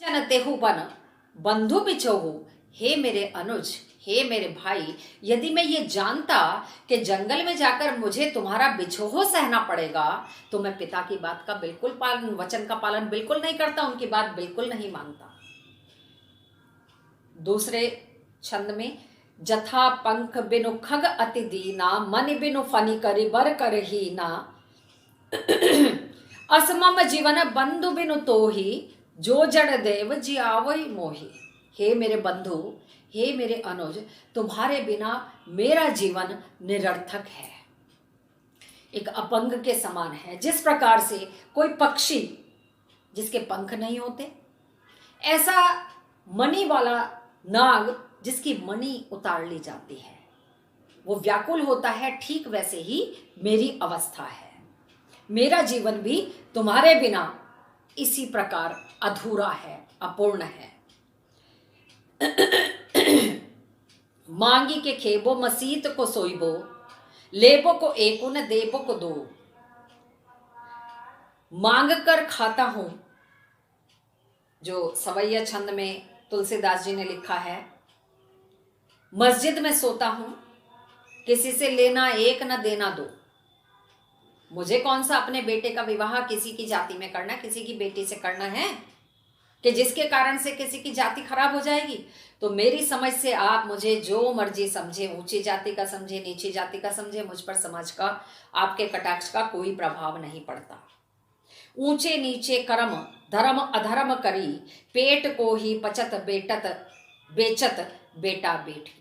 जनते हूँ बन बंधु बिछोहू, हे मेरे अनुज, हे मेरे भाई, यदि मैं ये जानता कि जंगल में जाकर मुझे तुम्हारा बिछोह सहना पड़ेगा तो मैं पिता की बात का बिल्कुल पालन, वचन का पालन बिल्कुल नहीं करता, उनकी बात बिल्कुल नहीं मानता। दूसरे छंद में, जथा पंख बिनु खग अति दीना, मन बिनु फनी करी बर कर ही ना, असमम जीवन बंधु बिनु तोही, जो जड़ देव जियावई मोही। हे मेरे बंधु, हे मेरे अनुज, तुम्हारे बिना मेरा जीवन निरर्थक है, एक अपंग के समान है। जिस प्रकार से कोई पक्षी जिसके पंख नहीं होते, ऐसा मणि वाला नाग जिसकी मणि उतार ली जाती है, वो व्याकुल होता है, ठीक वैसे ही मेरी अवस्था है। मेरा जीवन भी तुम्हारे बिना इसी प्रकार अधूरा है, अपूर्ण है। मांगी के खेबो मसीत को सोइबो, लेबो को एको न देबो को दो। मांग कर खाता हूं, जो सवैया छंद में तुलसीदास जी ने लिखा है। मस्जिद में सोता हूं, किसी से लेना एक न देना दो। मुझे कौन सा अपने बेटे का विवाह किसी की जाति में करना, किसी की बेटी से करना है कि जिसके कारण से किसी की जाति खराब हो जाएगी। तो मेरी समझ से आप मुझे जो मर्जी समझे, ऊंची जाति का समझे, नीची जाति का समझे, मुझ पर समाज का, आपके कटाक्ष का कोई प्रभाव नहीं पड़ता। ऊंचे नीचे कर्म धर्म अधर्म करी, पेट को ही पचत बेचत बेटा बेटी।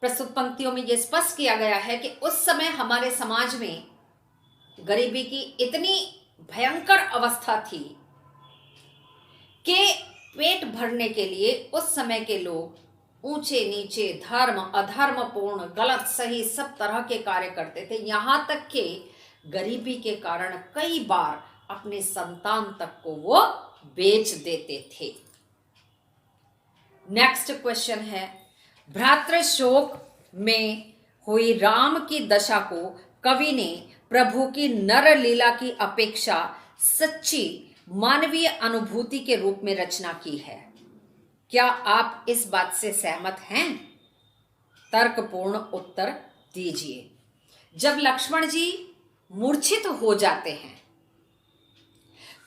प्रस्तुत पंक्तियों में यह स्पष्ट किया गया है कि उस समय हमारे समाज में गरीबी की इतनी भयंकर अवस्था थी कि पेट भरने के लिए उस समय के लोग ऊंचे नीचे, धर्म अधर्म पूर्ण, गलत सही सब तरह के कार्य करते थे। यहां तक कि गरीबी के कारण कई बार अपने संतान तक को वो बेच देते थे। नेक्स्ट क्वेश्चन है, भ्रातृ शोक में हुई राम की दशा को कवि ने प्रभु की नर लीला की अपेक्षा सच्ची मानवीय अनुभूति के रूप में रचना की है। क्या आप इस बात से सहमत हैं? तर्कपूर्ण उत्तर दीजिए। जब लक्ष्मण जी मूर्छित हो जाते हैं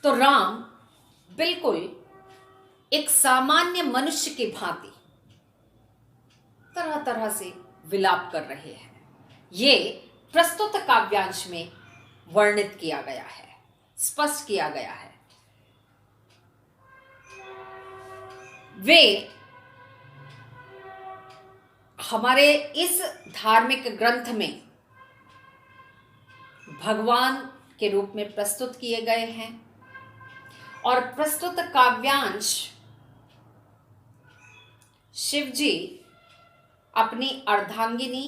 तो राम बिल्कुल एक सामान्य मनुष्य की भांति तरह तरह से विलाप कर रहे हैं। ये प्रस्तुत काव्यांश में वर्णित किया गया है, स्पष्ट किया गया है। वे हमारे इस धार्मिक ग्रंथ में भगवान के रूप में प्रस्तुत किए गए हैं और प्रस्तुत काव्यांश शिव जी अपनी अर्धांगिनी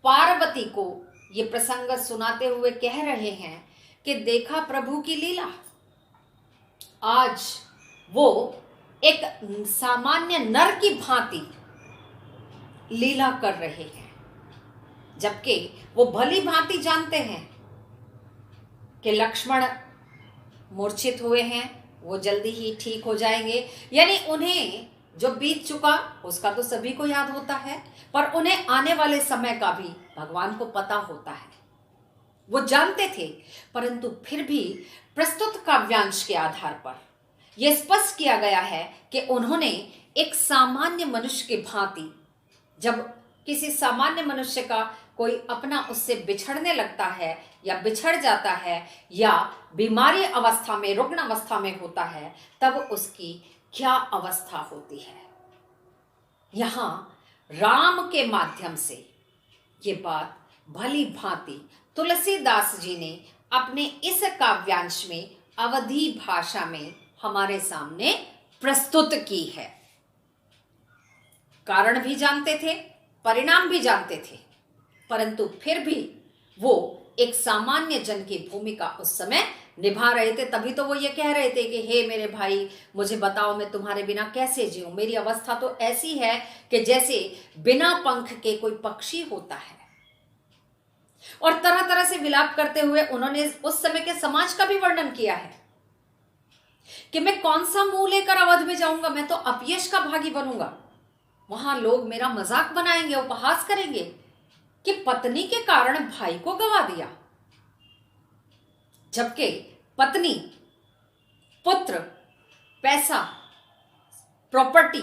पार्वती को ये प्रसंग सुनाते हुए कह रहे हैं कि देखा प्रभु की लीला। आज वो एक सामान्य नर की भांति लीला कर रहे हैं, जबकि वो भली भांति जानते हैं कि लक्ष्मण मूर्छित हुए हैं, वो जल्दी ही ठीक हो जाएंगे। यानी उन्हें जो बीत चुका उसका तो सभी को याद होता है, पर उन्हें आने वाले समय का भी भगवान को पता होता है, वो जानते थे। परंतु फिर भी प्रस्तुत काव्यांश के आधार पर यह स्पष्ट किया गया है कि उन्होंने एक सामान्य मनुष्य की भांति, जब किसी सामान्य मनुष्य का कोई अपना उससे बिछड़ने लगता है या बिछड़ जाता है या बीमारी अवस्था में, रुग्ण अवस्था में होता है, तब उसकी क्या अवस्था होती है। यहां राम के माध्यम से ये बात भली भांति तुलसीदास जी ने अपने इस काव्यांश में अवधी भाषा में हमारे सामने प्रस्तुत की है। कारण भी जानते थे, परिणाम भी जानते थे, परंतु फिर भी वो एक सामान्य जन की भूमिका उस समय निभा रहे थे। तभी तो वो ये कह रहे थे कि हे मेरे भाई, मुझे बताओ मैं तुम्हारे बिना कैसे जीऊं। मेरी अवस्था तो ऐसी है कि जैसे बिना पंख के कोई पक्षी होता है। और तरह तरह से विलाप करते हुए उन्होंने उस समय के समाज का भी वर्णन किया है कि मैं कौन सा मुंह लेकर अवध में जाऊंगा, मैं तो अपयश का भागी बनूंगा। वहां लोग मेरा मजाक बनाएंगे, उपहास करेंगे कि पत्नी के कारण भाई को गवा दिया, जबकि पत्नी, पुत्र, पैसा, प्रॉपर्टी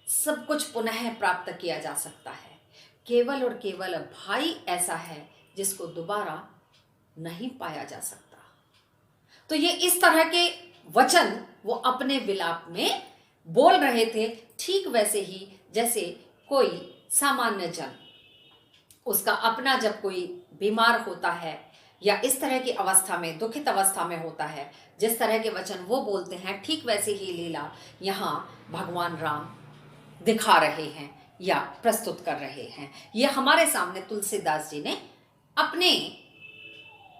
सब कुछ पुनः प्राप्त किया जा सकता है। केवल और केवल भाई ऐसा है जिसको दोबारा नहीं पाया जा सकता। तो ये इस तरह के वचन वो अपने विलाप में बोल रहे थे, ठीक वैसे ही जैसे कोई सामान्य जन, उसका अपना जब कोई बीमार होता है या इस तरह की अवस्था में, दुखित अवस्था में होता है, जिस तरह के वचन वो बोलते हैं, ठीक वैसे ही लीला यहाँ भगवान राम दिखा रहे हैं या प्रस्तुत कर रहे हैं। यह हमारे सामने तुलसीदास जी ने अपने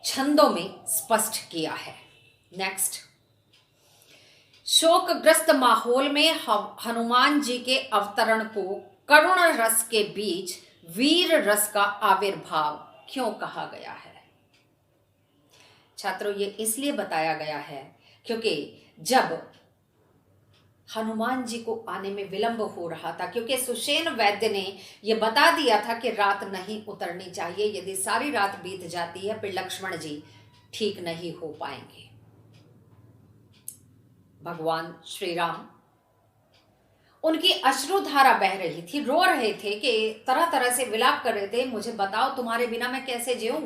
छंदों में स्पष्ट किया है। नेक्स्ट, शोकग्रस्त माहौल में हनुमान जी के अवतरण को करुण रस के बीच वीर रस का आविर्भाव क्यों कहा गया है? छात्रों, ये इसलिए बताया गया है क्योंकि जब हनुमान जी को आने में विलंब हो रहा था, क्योंकि सुषेण वैद्य ने यह बता दिया था कि रात नहीं उतरनी चाहिए, यदि सारी रात बीत जाती है फिर लक्ष्मण जी ठीक नहीं हो पाएंगे। भगवान श्री राम, उनकी अश्रुधारा बह रही थी, रो रहे थे कि तरह तरह से विलाप कर रहे थे, मुझे बताओ तुम्हारे बिना मैं कैसे जीऊं?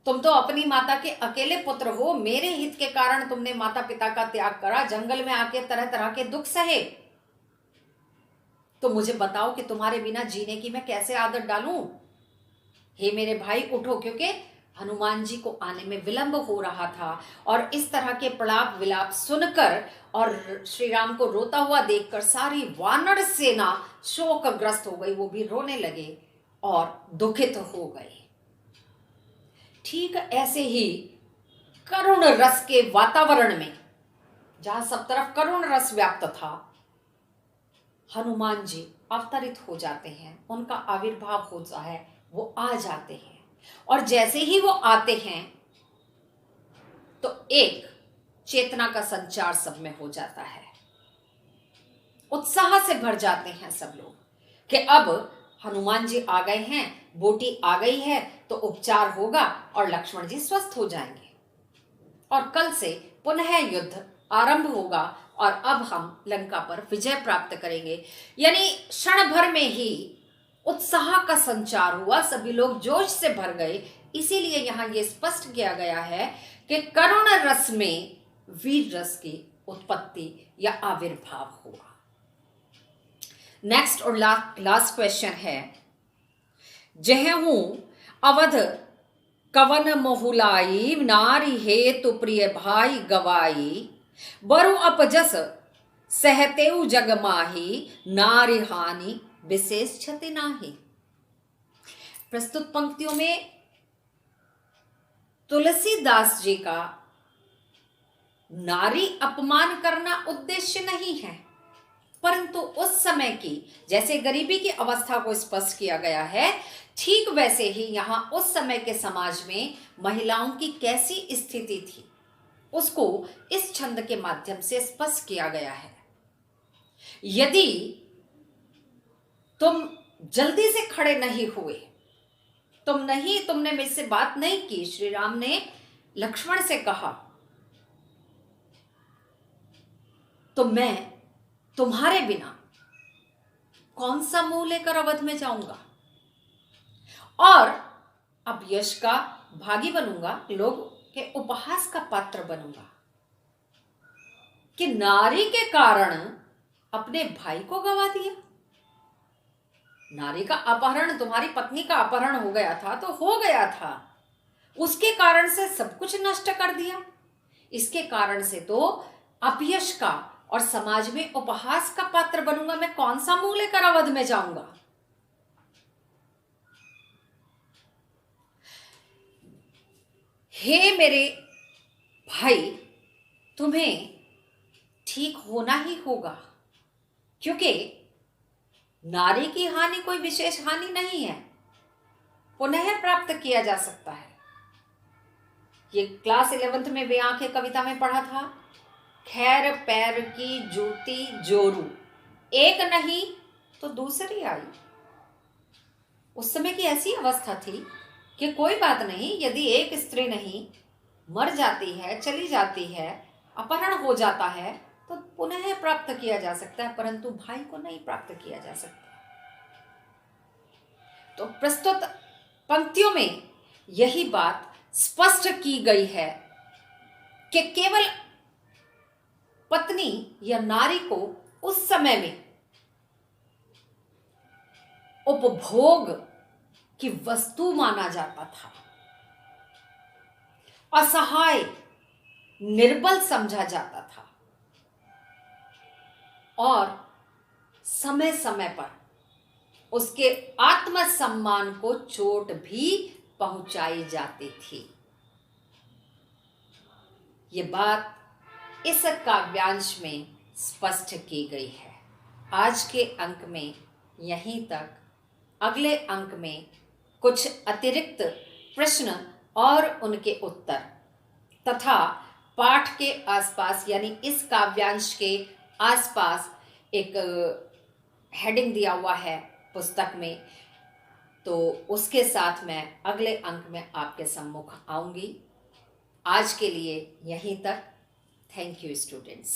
तुम तो अपनी माता के अकेले पुत्र हो, मेरे हित के कारण तुमने माता पिता का त्याग करा, जंगल में आके तरह तरह के दुख सहे, तो मुझे बताओ कि तुम्हारे बिना जीने की मैं कैसे आदत डालूं? हे मेरे भाई उठो, क्योंकि हनुमान जी को आने में विलंब हो रहा था। और इस तरह के प्रलाप विलाप सुनकर और श्री राम को रोता हुआ देखकर सारी वानर सेना शोकग्रस्त हो गई, वो भी रोने लगे और दुखित हो गए। ठीक ऐसे ही करुण रस के वातावरण में, जहां सब तरफ करुण रस व्याप्त था, हनुमान जी अवतरित हो जाते हैं, उनका आविर्भाव होता है, वो आ जाते हैं। और जैसे ही वो आते हैं तो एक चेतना का संचार सब में हो जाता है, उत्साह से भर जाते हैं सब लोग कि अब हनुमान जी आ गए हैं, बोटी आ गई है, तो उपचार होगा और लक्ष्मण जी स्वस्थ हो जाएंगे और कल से पुनः युद्ध आरंभ होगा और अब हम लंका पर विजय प्राप्त करेंगे। यानी क्षण भर में ही उत्साह का संचार हुआ, सभी लोग जोश से भर गए। इसीलिए यहां यह स्पष्ट किया गया है कि करुण रस में वीर रस की उत्पत्ति या आविर्भाव हुआ। नेक्स्ट और लास्ट क्वेश्चन है, जहूं अवध कवन मोहुलाई, नारी हेतु प्रिय भाई गवाई, बरु अपजस सहतेउ जग माही, नारी हानि विशेष क्षति नाही। प्रस्तुत पंक्तियों में तुलसीदास जी का नारी अपमान करना उद्देश्य नहीं है, परंतु उस समय की जैसे गरीबी की अवस्था को स्पष्ट किया गया है, ठीक वैसे ही यहां उस समय के समाज में महिलाओं की कैसी स्थिति थी उसको इस छंद के माध्यम से स्पष्ट किया गया है। यदि तुम जल्दी से खड़े नहीं हुए, तुमने मेरे से बात नहीं की, श्री राम ने लक्ष्मण से कहा, तो मैं तुम्हारे बिना कौन सा मुंह लेकर अवध में जाऊंगा और अब यश का भागी बनूंगा, लोग के उपहास का पात्र बनूंगा कि नारी के कारण अपने भाई को गवा दिया। नारी का अपहरण, तुम्हारी पत्नी का अपहरण हो गया था तो हो गया था, उसके कारण से सब कुछ नष्ट कर दिया। इसके कारण से तो अपयश का और समाज में उपहास का पात्र बनूंगा, मैं कौन सा मुंह लेकर अवध में जाऊंगा। हे मेरे भाई, तुम्हें ठीक होना ही होगा, क्योंकि नारी की हानि कोई विशेष हानि नहीं है, पुनः प्राप्त किया जा सकता है। ये क्लास 11th में वे आंखें कविता में पढ़ा था खैर पैर की जूती जोरू, एक नहीं तो दूसरी आई। उस समय की ऐसी अवस्था थी कि कोई बात नहीं, यदि एक स्त्री नहीं मर जाती है, चली जाती है, अपहरण हो जाता है, तो पुनः प्राप्त किया जा सकता है, परंतु भाई को नहीं प्राप्त किया जा सकता। तो प्रस्तुत पंक्तियों में यही बात स्पष्ट की गई है कि केवल पत्नी या नारी को उस समय में उपभोग की वस्तु माना जाता था, असहाय निर्बल समझा जाता था, और समय समय पर उसके आत्मसम्मान को चोट भी पहुंचाई जाती थी। ये बात इस काव्यांश में स्पष्ट की गई है। आज के अंक में यहीं तक। अगले अंक में कुछ अतिरिक्त प्रश्न और उनके उत्तर तथा पाठ के आसपास, यानी इस काव्यांश के आसपास एक हेडिंग दिया हुआ है पुस्तक में, तो उसके साथ मैं अगले अंक में आपके सम्मुख आऊंगी। आज के लिए यहीं तक। Thank you students.